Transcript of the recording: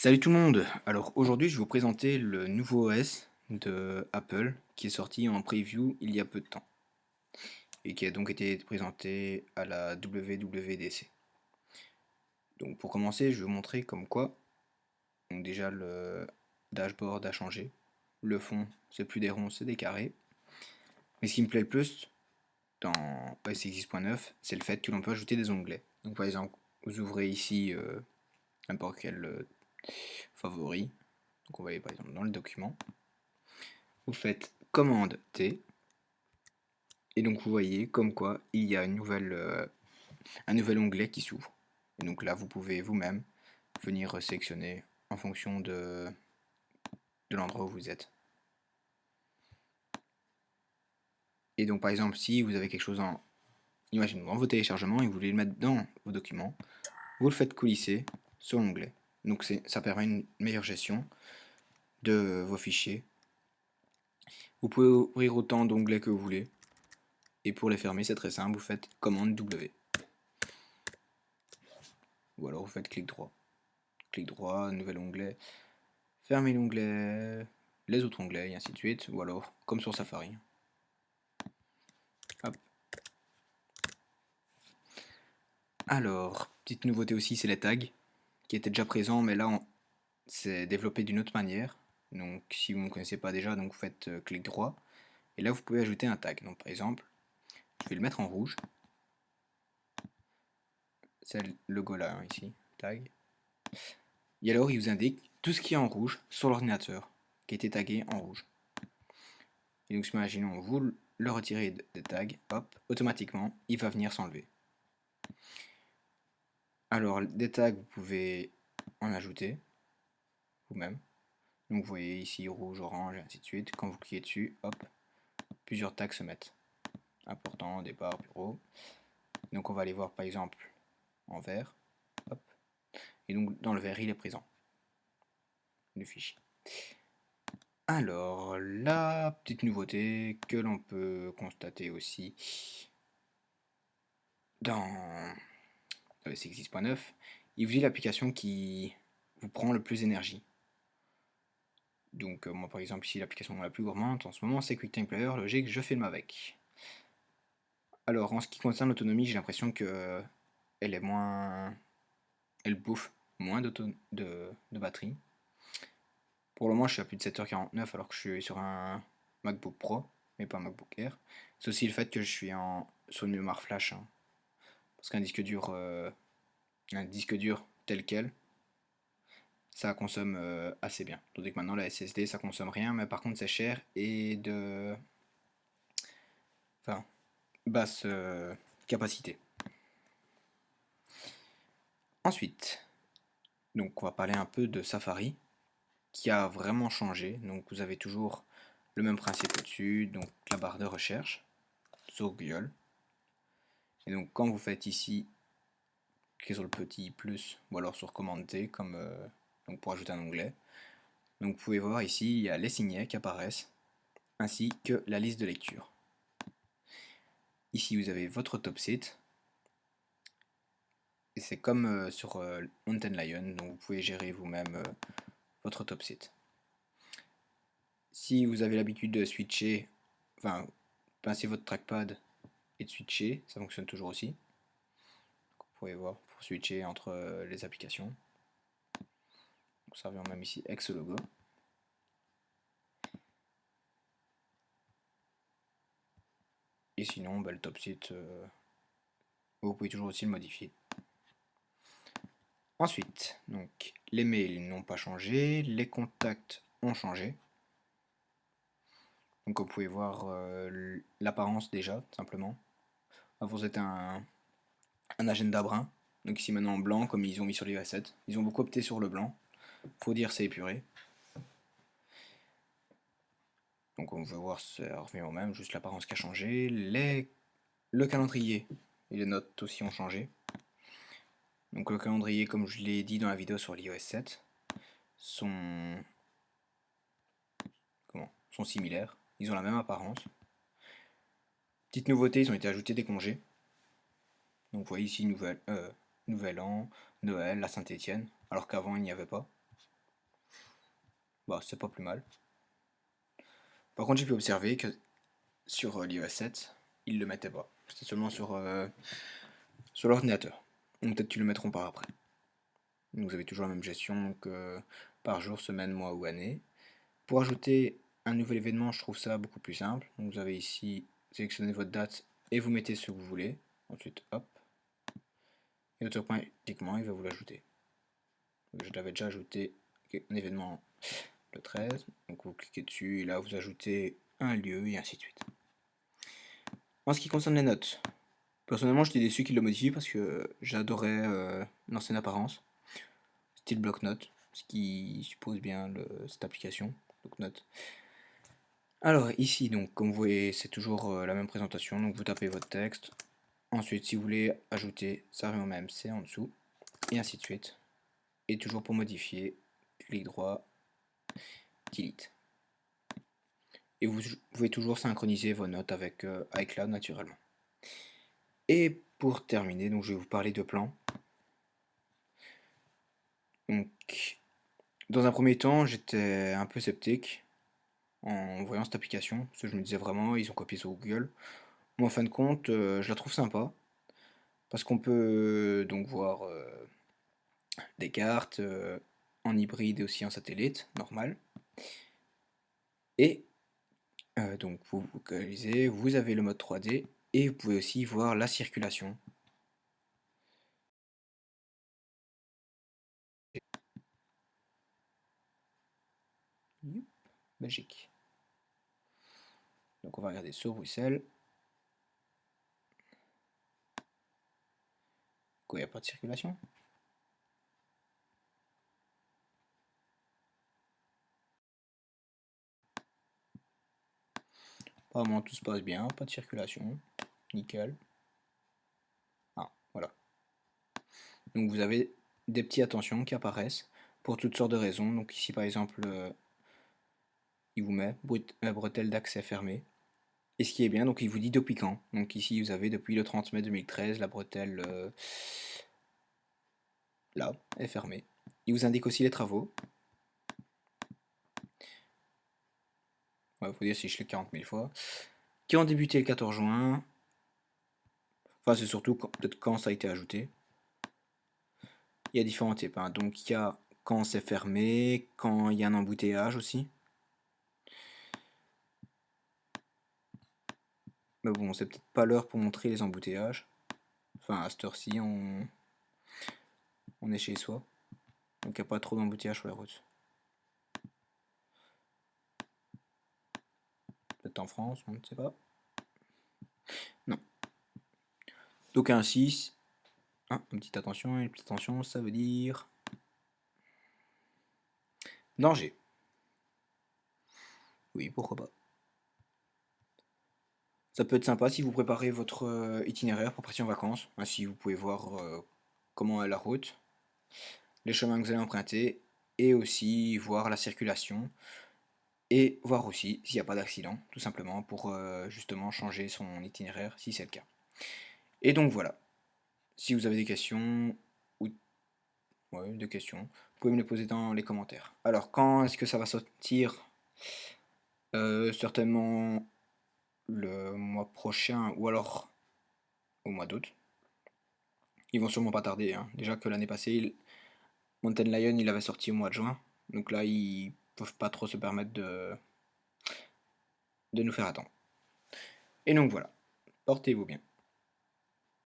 Salut tout le monde! Alors aujourd'hui je vais vous présenter le nouveau OS de Apple qui est sorti en preview il y a peu de temps et qui a donc été présenté à la WWDC. Donc pour commencer je vais vous montrer comme quoi, donc déjà le dashboard a changé, le fond c'est plus des ronds c'est des carrés, mais ce qui me plaît le plus dans OS 10.9 c'est le fait que l'on peut ajouter des onglets. Donc par exemple vous ouvrez ici n'importe quel favori, donc on va aller par exemple dans le document. Vous faites commande T, et donc vous voyez comme quoi il y a un nouvel onglet qui s'ouvre. Et donc là vous pouvez vous-même venir sélectionner en fonction de l'endroit où vous êtes. Et donc par exemple si vous avez quelque chose imaginez dans vos téléchargements et vous voulez le mettre dans vos documents, vous le faites coulisser sur l'onglet. Donc ça permet une meilleure gestion de vos fichiers. Vous pouvez ouvrir autant d'onglets que vous voulez. Et pour les fermer, c'est très simple, vous faites commande W. Ou alors vous faites clic droit, nouvel onglet, fermez l'onglet, les autres onglets, et ainsi de suite, ou alors comme sur Safari. Hop. Alors, petite nouveauté aussi, c'est les tags, qui étaient déjà présents, mais là c'est développé d'une autre manière. Donc si vous ne connaissez pas déjà, donc vous faites clic droit, et là vous pouvez ajouter un tag. Donc par exemple, je vais le mettre en rouge, c'est le logo là, hein, ici, tag. Et alors il vous indique tout ce qui est en rouge sur l'ordinateur, qui a été tagué en rouge. Et donc imaginons, vous le retirez des tags, hop, automatiquement, il va venir s'enlever. Alors, des tags, vous pouvez en ajouter vous-même. Donc vous voyez ici rouge, orange, et ainsi de suite. Quand vous cliquez dessus, hop, plusieurs tags se mettent. Important, départ, bureau. Donc on va aller voir par exemple en vert. Hop. Et donc dans le vert, il est présent, le fichier. Alors, la petite nouveauté que l'on peut constater aussi dans OS 10.9, il vous dit l'application qui vous prend le plus d'énergie. Donc moi par exemple ici l'application la plus gourmande en ce moment c'est QuickTime Player, logique, je filme avec. Alors en ce qui concerne l'autonomie, j'ai l'impression que elle est moins. Elle bouffe moins de batterie. Pour le moment je suis à plus de 7h49 alors que je suis sur un MacBook Pro, mais pas un MacBook Air. C'est aussi le fait que je suis sur une mémoire flash, hein. Parce qu'un un disque dur tel quel, ça consomme assez bien. Tandis que maintenant la SSD ça consomme rien, mais par contre c'est cher et enfin, basse capacité. Ensuite, donc on va parler un peu de Safari qui a vraiment changé. Donc vous avez toujours le même principe au-dessus, donc la barre de recherche sur Google. Et donc quand vous faites ici, cliquez sur le petit plus ou alors sur commande T comme donc pour ajouter un onglet. Donc vous pouvez voir ici, il y a les signets qui apparaissent ainsi que la liste de lecture. Ici vous avez votre top site. Et c'est comme sur Mountain Lion, donc vous pouvez gérer vous-même votre top site. Si vous avez l'habitude de switcher, enfin, pincer votre trackpad et de switcher, ça fonctionne toujours aussi. Donc, vous pouvez voir pour switcher entre les applications. Donc, ça revient même ici avec ce logo. Et sinon, bah, le top site, vous pouvez toujours aussi le modifier. Ensuite, donc, les mails n'ont pas changé, les contacts ont changé. Donc vous pouvez voir l'apparence déjà, simplement. Avant c'était un agenda brun, donc ici maintenant en blanc comme ils ont mis sur l'iOS 7. Ils ont beaucoup opté sur le blanc, faut dire c'est épuré. Donc on peut voir ça revient au même, juste l'apparence qui a changé. Le calendrier et les notes aussi ont changé. Donc le calendrier, comme je l'ai dit dans la vidéo sur l'iOS 7, sont similaires, ils ont la même apparence. Petite nouveauté, ils ont été ajoutés des congés. Donc vous voyez ici Nouvel An, Noël, la Saint-Étienne, alors qu'avant il n'y avait pas. Bah, c'est pas plus mal. Par contre, j'ai pu observer que sur l'iOS 7, ils le mettaient pas. C'était seulement sur l'ordinateur. Donc peut-être qu'ils le mettront par après. Donc vous avez toujours la même gestion que par jour, semaine, mois ou année. Pour ajouter un nouvel événement, je trouve ça beaucoup plus simple. Donc vous avez ici, sélectionnez votre date et vous mettez ce que vous voulez. Ensuite, hop. Et automatiquement, il va vous l'ajouter. Je l'avais déjà ajouté un événement le 13. Donc vous cliquez dessus et là vous ajoutez un lieu et ainsi de suite. En ce qui concerne les notes, personnellement j'étais déçu qu'ils le modifient parce que j'adorais l'ancienne apparence, style bloc-notes, ce qui suppose bien cette application, bloc-notes. Alors ici donc comme vous voyez c'est toujours la même présentation, donc vous tapez votre texte, ensuite si vous voulez ajouter ça revient au même, c'est en dessous, et ainsi de suite. Et toujours pour modifier, clic droit, delete. Et vous pouvez toujours synchroniser vos notes avec iCloud naturellement. Et pour terminer, donc je vais vous parler de plans. Donc, dans un premier temps, j'étais un peu sceptique en voyant cette application, parce que je me disais vraiment, ils ont copié sur Google. Mais en fin de compte, je la trouve sympa, parce qu'on peut donc voir des cartes en hybride et aussi en satellite, normal. Et donc vous localisez, vous avez le mode 3D, et vous pouvez aussi voir la circulation. Belgique. Donc on va regarder sur Bruxelles. Quoi, il n'y a pas de circulation? Apparemment tout se passe bien, pas de circulation. Nickel. Ah, voilà. Donc vous avez des petites attentions qui apparaissent pour toutes sortes de raisons. Donc ici par exemple, il vous met bretelle d'accès fermée. Et ce qui est bien, donc il vous dit depuis quand. Donc ici vous avez depuis le 30 mai 2013 la bretelle là est fermée. Il vous indique aussi les travaux. Il faut dire si je l'ai 40 000 fois. Qui ont débuté le 14 juin. Enfin c'est surtout peut-être quand ça a été ajouté. Il y a différents types, hein. Donc il y a quand c'est fermé, quand il y a un embouteillage aussi. Mais bon, c'est peut-être pas l'heure pour montrer les embouteillages. Enfin, à cette heure-ci, on est chez soi. Donc il n'y a pas trop d'embouteillages sur les routes. Peut-être en France, on ne sait pas. Non. Donc ainsi, une petite attention, ça veut dire danger. Oui, pourquoi pas. Ça peut être sympa si vous préparez votre itinéraire pour partir en vacances. Ainsi, vous pouvez voir comment est la route, les chemins que vous allez emprunter, et aussi voir la circulation, et voir aussi s'il n'y a pas d'accident, tout simplement, pour justement changer son itinéraire si c'est le cas. Et donc voilà. Si vous avez des questions, ou ouais, des questions, vous pouvez me les poser dans les commentaires. Alors, quand est-ce que ça va sortir? Certainement le mois prochain ou alors au mois d'août. Ils vont sûrement pas tarder, hein. Déjà que l'année passée, Mountain Lion il avait sorti au mois de juin. Donc là, ils peuvent pas trop se permettre de nous faire attendre. Et donc voilà. Portez-vous bien.